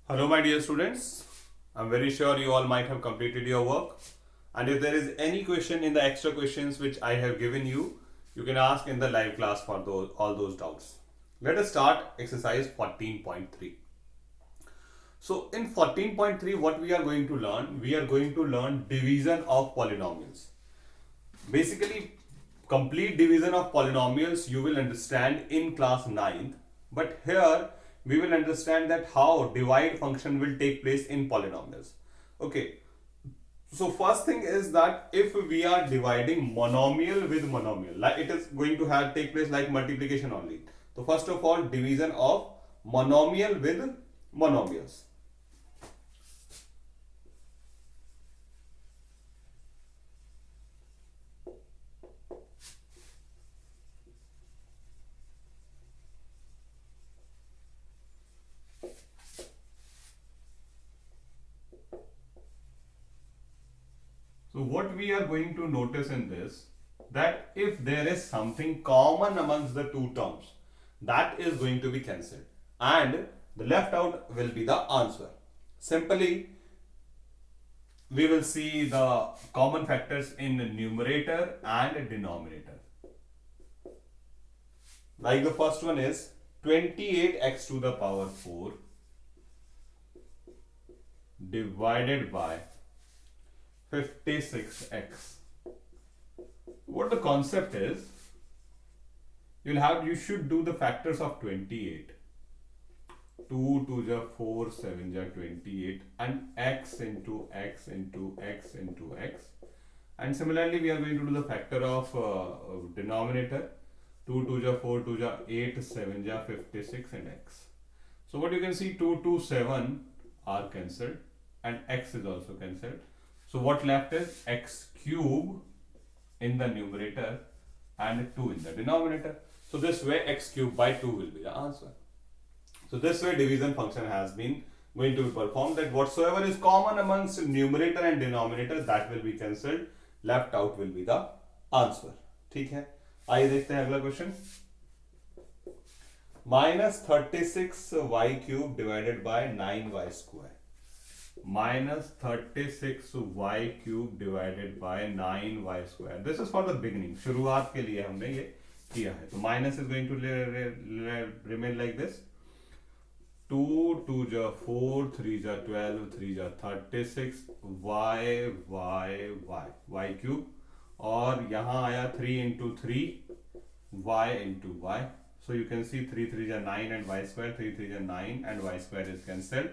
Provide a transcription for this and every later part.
Hello, my dear students. I'm very sure you all might have completed your work. And if there is any question in the extra questions which I have given you, you can ask in the live class for all those doubts. Let us start exercise 14.3. So in 14.3, what we are going to learn? We are going to learn division of polynomials. Basically, complete division of polynomials you will understand in class 9th, but here we will understand that how divide function will take place in polynomials. Okay, so first thing is that if we are dividing monomial with monomial, like it is going to have take place like multiplication only. So first of all, division of monomial with monomials. So what we are going to notice in this, that if there is something common amongst the two terms, that is going to be cancelled and the left out will be the answer. Simply, we will see the common factors in numerator and denominator. Like the first one is 28x to the power 4 divided by 56x. What the concept is, you should do the factors of 28. 2 to the 4, 7 ja 28, and x into x into x into x. And similarly, we are going to do the factor of denominator. 2 to the 4 to the 8, 7 ja 56 and x. So what you can see, 2 to 7 are cancelled and x is also cancelled. So what left is x cube in the numerator and 2 in the denominator. So this way x cube by 2 will be the answer. So this way division function has been going to be performed, that whatsoever is common amongst numerator and denominator that will be cancelled, left out will be the answer. ठीक है, आइए देखते हैं अगला question. -36y cube divided by 9y square. -36y cube divided by 9y square. This is for the beginning. शुरुआत के लिए हमने ये किया है. तो minus is going to remain like this. 2 2 ja 4, 3 ja 12, 3 ja 36, y cube, और यहाँ आया 3 into 3, y into y. So you can see 3 3 ja 9 and y square, 3 3 ja 9 and y square is cancelled.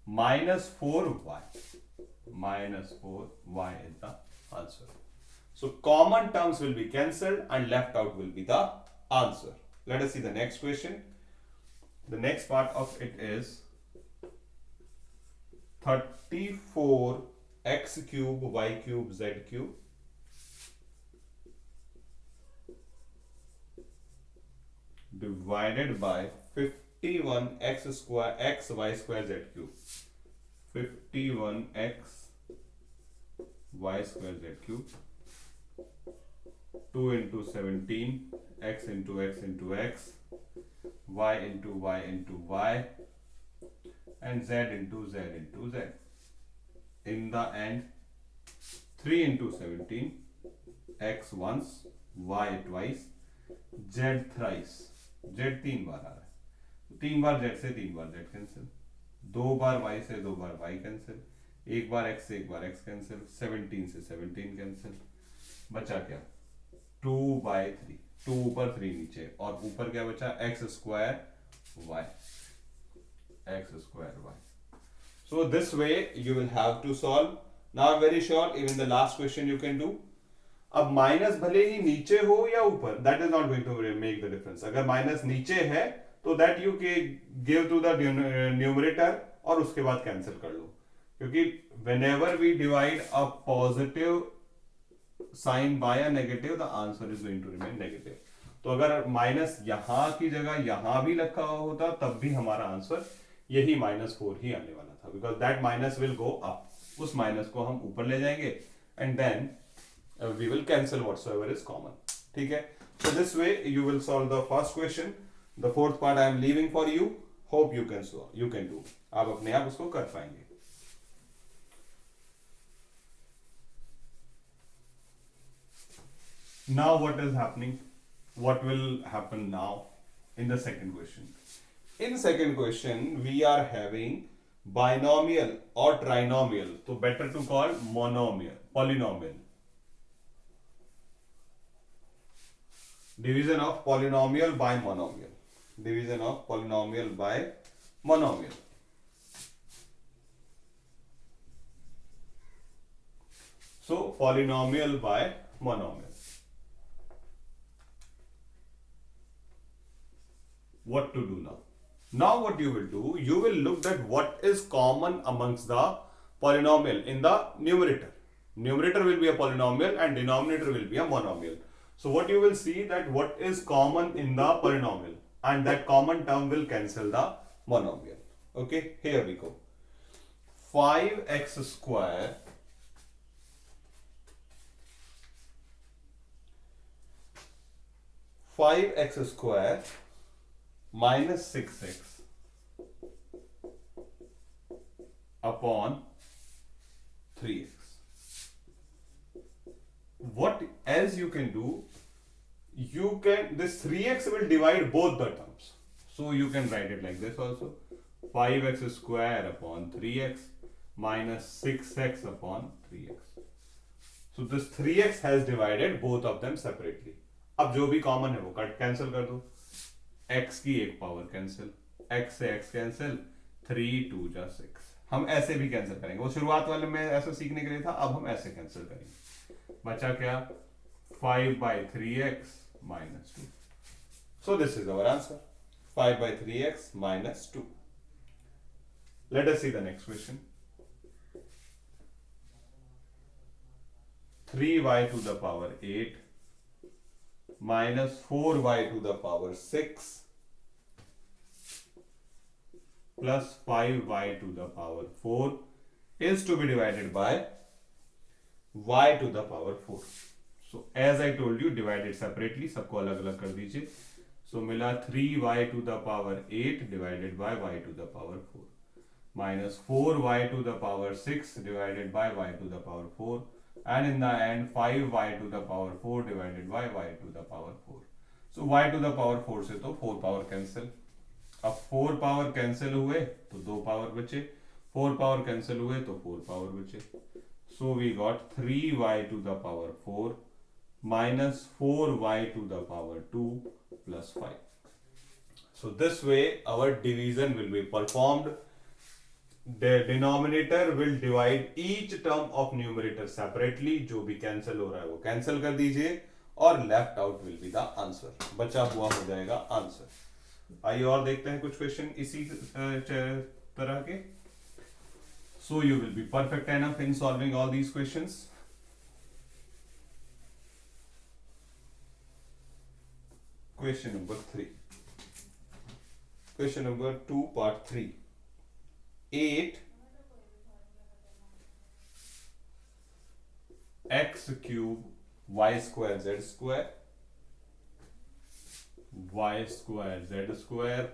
-4y is the answer. So common terms will be cancelled and left out will be the answer. Let us see the next question. The next part of it is 34x cube y cube z cube divided by 51x square x y square z cube. 51x y square z cube. 2 into 17 x into x into x, y into y into y, and z into z into z. In the end, 3 into 17, x once, y twice, z thrice. z 3 बार आ रहा है, 3 बार z से 3 बार z cancel, 2 बार y से 2 बार y cancel, 1 बार x से 1 बार x cancel, 17 से 17 cancel, बचा क्या 2/3. 2 ऊपर 3 नीचे, और ऊपर क्या बचा x square y. So this way you will have to solve. Now I'm very sure even the last question you can do. अब माइनस भले ही नीचे हो या ऊपर, that is not going to make the difference. अगर minus नीचे है तो that you give to the numerator और उसके बाद कैंसिल कर लो, क्योंकि whenever we divide a positive sign by a negative, the answer is going to remain negative. तो अगर माइनस यहाँ की जगह यहाँ भी रखा होता तब भी हमारा आंसर यही -4 ही आने वाला था, because that minus will go up. उस माइनस को हम ऊपर ले जाएंगे and then we will cancel whatsoever is common. ठीक है, so this way you will solve the first question. The fourth part I am leaving for you. Hope you can do, आप अपने आप उसको कर पाएंगे। Now what is happening? What will happen now in the second question? In second question we are having binomial or trinomial, so better to call monomial, polynomial. Division of polynomial by monomial. Division of polynomial by monomial. So polynomial by monomial. What to do now? Now what you will do, you will look at what is common amongst the polynomial in the numerator. Numerator will be a polynomial and denominator will be a monomial. So what you will see that what is common in the polynomial, and that common term will cancel the monomial. Okay, here we go. 5x square minus 6x upon 3x. What else you can do? You can, this 3x will divide both the terms. So you can write it like this also. 5x square upon 3x minus 6x upon 3x. So this 3x has divided both of them separately. अब जो भी common है वो cut cancel कर दो, x की एक power cancel, x से x कैंसिल, 3 2 जा 6. हम ऐसे भी कैंसिल करेंगे, वो शुरुआत वाले में ऐसा सीखने के लिए था, अब हम ऐसे कैंसिल करेंगे. बचा क्या? 5/3x minus 2. So this is our answer, 5/3x minus 2. Let us see the next question. 3y to the power 8 minus 4y to the power 6 plus 5y to the power 4 is to be divided by y to the power 4. So as I told you, divide it separately, सबको अलग अलग कर दीजिए. So मिला 3y to the power 8 divided by y to the power 4 minus 4y to the power 6 divided by y to the power 4, and in the end 5y to the power 4 divided by y to the power 4. So y to the power 4 से तो 4 power cancel. अब 4 power cancel हुए तो 2 power बचे, 4 power cancel हुए तो 4 power बचे. So we got 3y to the power 4 minus 4y to the power 2 plus 5. So this way our division will be performed. The denominator will divide each term of numerator separately. जो भी cancel हो रहा है वो cancel कर दीजिए और left out will be the answer, बचा हुआ हो जाएगा आंसर. आइए और देखते हैं कुछ क्वेश्चन इसी तरह के. So you will be perfect enough in solving all these questions. Question number 3. Question number 2 part 3. 8 x cube y square z square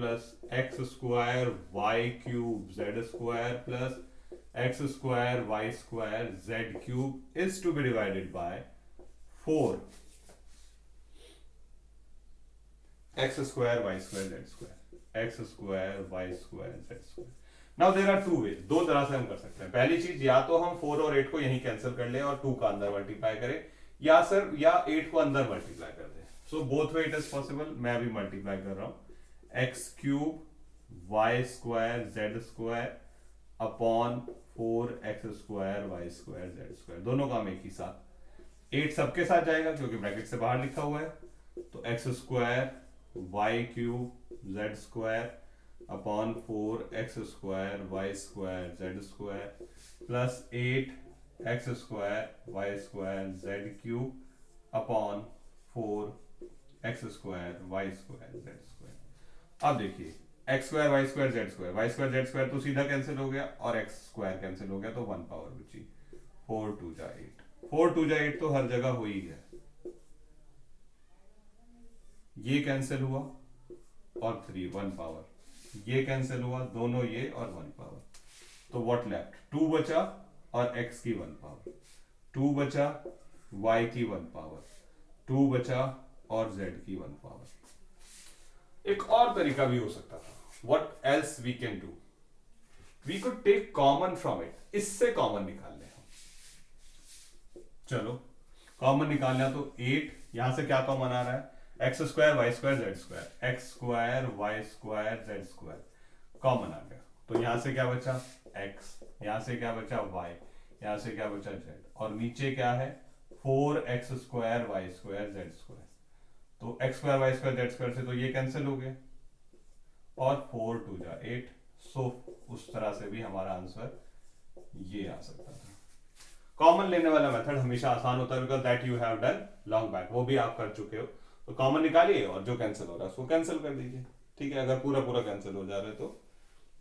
plus x square y cube z square plus x square y square z cube is to be divided by 4 x square y square z square, x square y square z square. Now there are two ways. दो तरह से हम कर सकते हैं. पहली चीज, या तो हम 4 और 8 को यहीं कैंसिल कर ले और 2 का अंदर मल्टीप्लाई करें, या 8 को अंदर मल्टीप्लाई कर दें. So both way it is possible. मैं अभी मल्टीप्लाई कर रहा हूं. x cube y square z square upon 4x square y square z square, दोनों काम एक ही साथ. 8 सबके साथ जाएगा क्योंकि ब्रैकेट से बाहर लिखा हुआ है, तो x square y cube z square upon 4x square y square z square plus 8x square y square z cube upon 4x square y square z square. अब देखिए x square y square z square, y square z square तो सीधा cancel हो गया और x square cancel हो गया, तो 1 पावर बची. 4 2 जा 8, 4 2 जा 8 तो हर जगह हो ही गया. ये कैंसिल हुआ और 3 1 पावर, ये कैंसिल हुआ, दोनों ये और 1 पावर, तो व्हाट लेफ्ट, 2 बचा और x की 1 पावर, 2 बचा, y की 1 पावर, 2 बचा और z की 1 पावर। एक और तरीका भी हो सकता था, what else we can do, we could take common from it, इससे कॉमन निकाल लें हम। चलो कॉमन निकालना, तो 8, यहां से क्या कॉमन आ रहा है, x square y square z square, x square y square z square common आ गया, तो यहां से क्या बचा x, यहां से क्या बचा y, यहां से क्या बचा z, और नीचे क्या है 4x square y square z square, तो x square y square z square से तो ये कैंसिल हो गया और 4 2 जा 8, सो उस तरह से भी हमारा आंसर ये आ सकता था। कॉमन लेने वाला मेथड हमेशा आसान होता है, because that you have done long back, वो भी आप कर चुके हो, तो कॉमन निकालिए और जो कैंसिल हो रहा है उसको कैंसिल कर दीजिए, ठीक है। अगर पूरा पूरा कैंसिल हो जा रहा है तो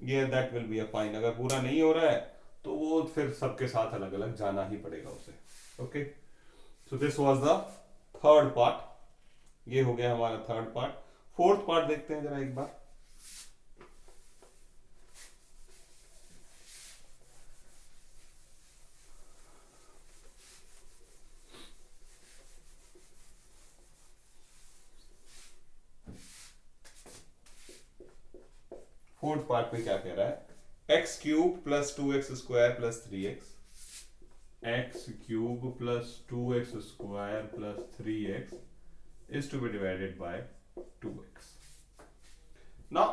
ये that will be a fine, अगर पूरा नहीं हो रहा है तो वो फिर सबके साथ अलग अलग जाना ही पड़ेगा उसे। Okay, so this was the third part, ये हो गया हमारा थर्ड पार्ट। फोर्थ पार्ट देखते हैं जरा एक बार। फोर्थ पार्ट में क्या कह रहा है, x cube plus 2x square plus 3x, x cube plus 2x square plus 3x is to be divided by 2x। ना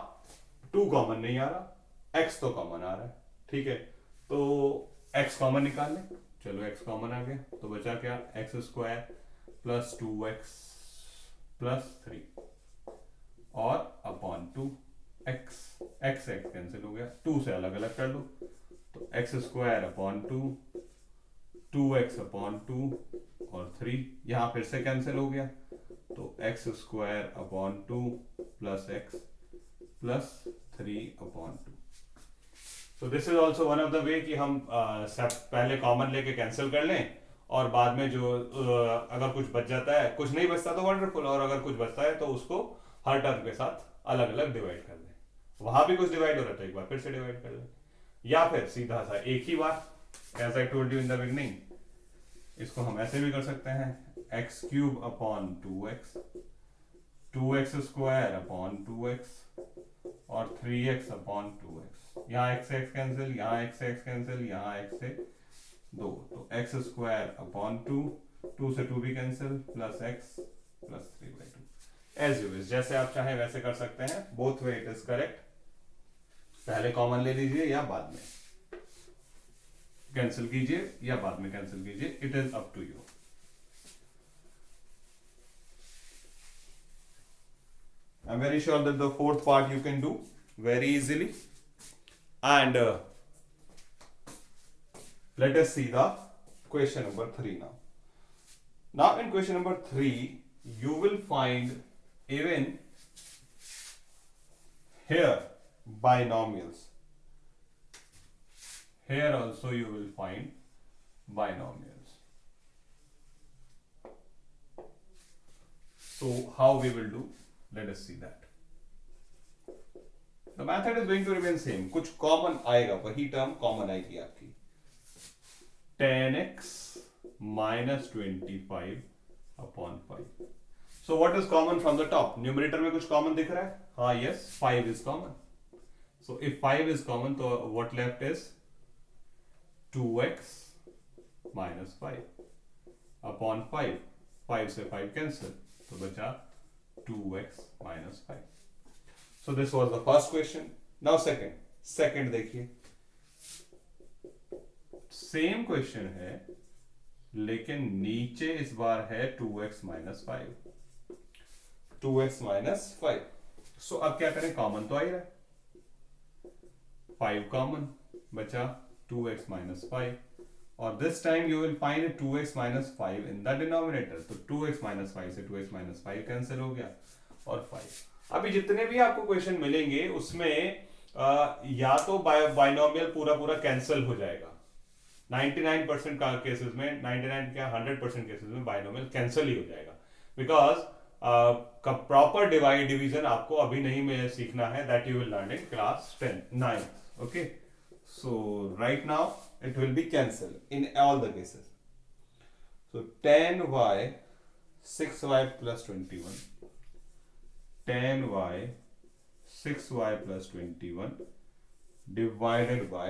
2 कॉमन नहीं आ रहा, x तो कॉमन आ रहा है, ठीक है, तो x कॉमन निकाल लें। चलो x कॉमन आ गया, तो बचा क्या, x square plus 2x plus 3 और अपॉन 2 x, x कैंसिल हो गया, 2 से अलग अलग कर लो, तो x square upon 2, 2x upon 2 और 3, यहां फिर से कैंसिल हो गया, तो x square upon 2 plus x plus 3 upon 2। तो this is also one of the way कि हम सब पहले कॉमन लेके कैंसिल कर लें और बाद में जो अगर कुछ बच जाता है, कुछ नहीं बचता तो वंडरफुल, और अगर कुछ बचता है तो उसको हर टर्म के साथ अलग अलग डिवाइड कर लें। वहां भी कुछ डिवाइड हो रहा है तो एक बार फिर से डिवाइड कर लें, या फिर सीधा सा एक ही बार, as I told you in the beginning, इसको हम ऐसे भी कर सकते हैं, x cube upon 2x, 2x square upon 2x और 3x अपॉन 2x, यहाँ x से x कैंसिल, यहाँ x से x कैंसिल, यहाँ x से 2, तो x स्क्वायर अपॉन 2, 2 से 2 भी cancel, plus x plus 3/2। As you wish, जैसे आप चाहें वैसे कर सकते हैं, both way it is correct. पहले कॉमन ले लीजिए या बाद में कैंसिल कीजिए या बाद में कैंसिल कीजिए, it is up to you. I'm very sure that the fourth part you can do very easily, and let us see the question number 3 now. Now in question number 3 you will find even here binomials. Here also you will find binomials. So how we will do? Let us see that. The method is going to remain same. कुछ common आएगा, वही term common आएगी आपकी, 10x minus 25 upon 5. So what is common from the top? Numerator में कुछ common दिख रहा है? हाँ, yes, 5 is common. So if 5 is common, तो what left is 2x minus 5 upon 5. 5 से 5 cancel, तो बचा 2x minus 5. So this was the first question. Now second देखिए, सेम क्वेश्चन है लेकिन नीचे इस बार है 2x minus 5, 2x minus 5. So अब क्या करें, कॉमन तो आ ही रहा है, 5 कॉमन बचा, 2x minus 5, और this time you will find 2x minus 5 in the denominator, तो 2x minus 5 से 2x minus 5 कैंसिल हो गया और 5। अभी जितने भी आपको क्वेश्चन मिलेंगे उसमें या तो बाइनोमियल पूरा पूरा कैंसिल हो जाएगा, 99% का केसेस में, 99 क्या 100% केसेस में बाइनोमियल कैंसिल ही हो जाएगा, बिकॉज प्रॉपर डिवाइड डिवीजन आपको अभी नहीं में सीखना है, that you will learn in class 9th. Okay, so right now it will be cancelled in all the cases. So 10y 6y plus 21, 10y 6y plus 21 divided by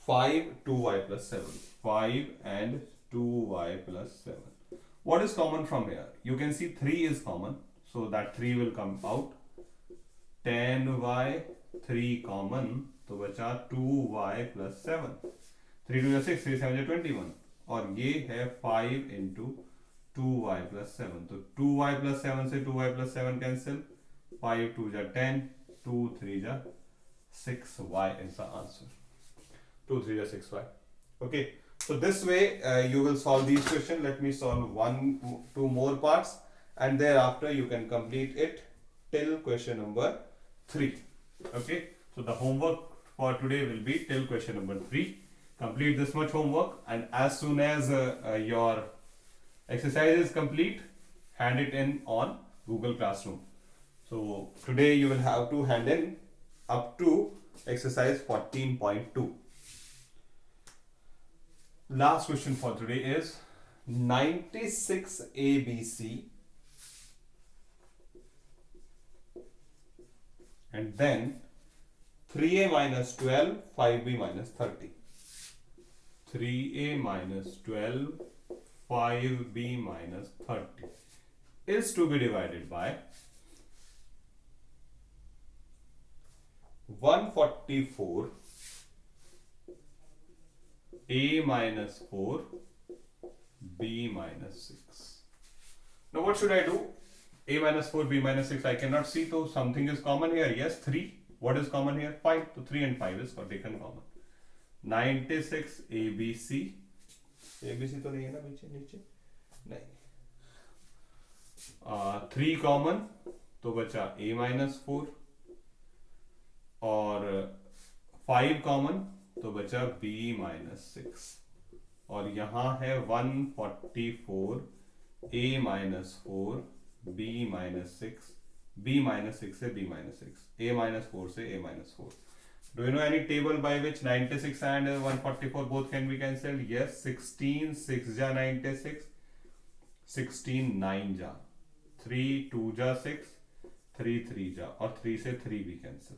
5 2y plus 7, 5 and 2y plus 7. What is common from here? You can see 3 is common, so that 3 will come out. 10y 3 common, तो बचा 2y plus 7. 3 2 6, 3 7 21, और ये है 5 into 2y plus 7. तो 2y plus 7 से 2y plus 7 cancel. 5 2 जा 10, 2 3 जा 6y is the answer. 2 3 जा 6y. Okay. So this way you will solve these questions. Let me solve 2 more parts, and thereafter you can complete it till question number 3. Okay. So the homework for today will be till question number 3. Complete this much homework, and as soon as your exercise is complete, hand it in on Google Classroom. So today you will have to hand in up to exercise 14.2. Last question for today is 96 ABC and then 3a minus 12 5b minus 30. 3a minus 12 5b minus 30 is to be divided by 144 a minus 4 b minus 6. Now what should I do? A minus 4 b minus 6 I cannot see, so something is common here. Yes, 3. What is common here? 5. So 3 and 5 is taken common. 96 ABC. ABC तो नहीं है ना नीचे नहीं. 3 common, तो बचा a minus 4, और 5 common, तो बचा b minus 6, और यहाँ है 144 a minus 4 b minus 6, b minus 6 से b minus 6, a minus 4 से a minus 4. Do you know any table by which 96 and 144 both can be cancelled? Yes, 16 6 जा 96, 16 9 जा, 3 2 जा 6, 3 3 जा, और 3 से 3 भी कैंसिल.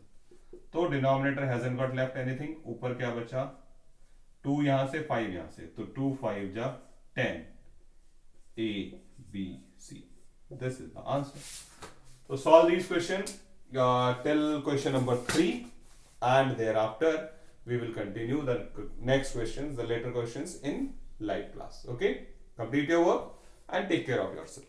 तो denominator hasn't got left anything. ऊपर क्या बचा? 2 यहां से 5 यहां से, तो 2 5 जा 10 A B C. This is the answer. So solve these questions till question number 3, and thereafter we will continue the next questions, the later questions in live class. Okay, complete your work and take care of yourself.